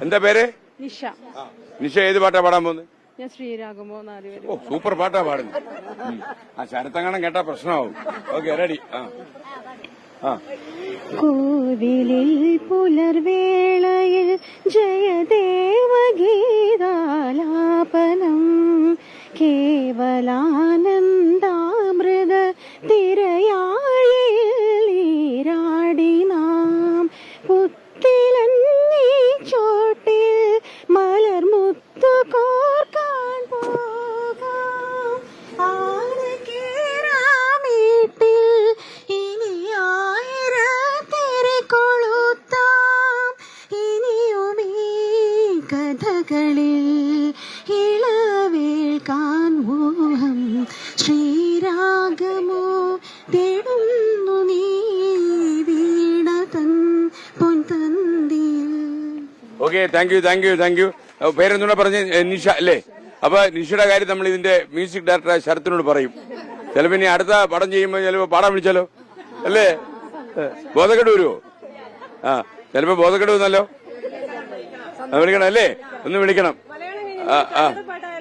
എന്താ പേര്? നിഷ. നിഷ ഏത് പാട്ടാ പാടാൻ പോകുന്നത്? ഞാൻ ശ്രീരാഗമോ നാലുപേര്. ഓ സൂപ്പർ പാട്ടാ പാടുന്നത്. ആ ശരത്തങ്ങണം കേട്ടാ പ്രശ്നമാവും. Okay ready. കോവിലിൽ പുലർവേളയിൽ ജയദേവഗീതാലാപനം കേവലാനന്ദാമൃത തിരയാഴിൽ നീരാടി നാം പുത്തിലന്നീ ചോട്ടിൽ മലർമുത്തു കോർക്കാൻ പോകാം ആനക്കേറാമേട്ടിൽ ഇനി ആയിരത്തിരി കൊളുത്താം ഇനിയുമീ കഥകളിൽ ഇളവേൽക്കാൻ മോഹം ശ്രീരാഗമോ തേടുന്നു നീ വീണ തൻ പൊൻതന്തിയിൽ. Okay thank you. പേരെന്തുകൂടെ പറഞ്ഞ് നിഷ അല്ലേ? അപ്പൊ നിഷയുടെ കാര്യം നമ്മൾ ഇതിന്റെ മ്യൂസിക് ഡയറക്ടർ ശരത്തിനോട് പറയും. ചിലപ്പോ ഇനി അടുത്ത പടം ചെയ്യുമ്പോ ചിലപ്പോ പാടാൻ വിളിച്ചാലോ അല്ലേ? ബോധക്കെട്ട് വരുമോ? ചിലപ്പോ ബോധക്കെട്ട് വന്നല്ലോ. വിളിക്കണം അല്ലേ? ഒന്ന് വിളിക്കണം.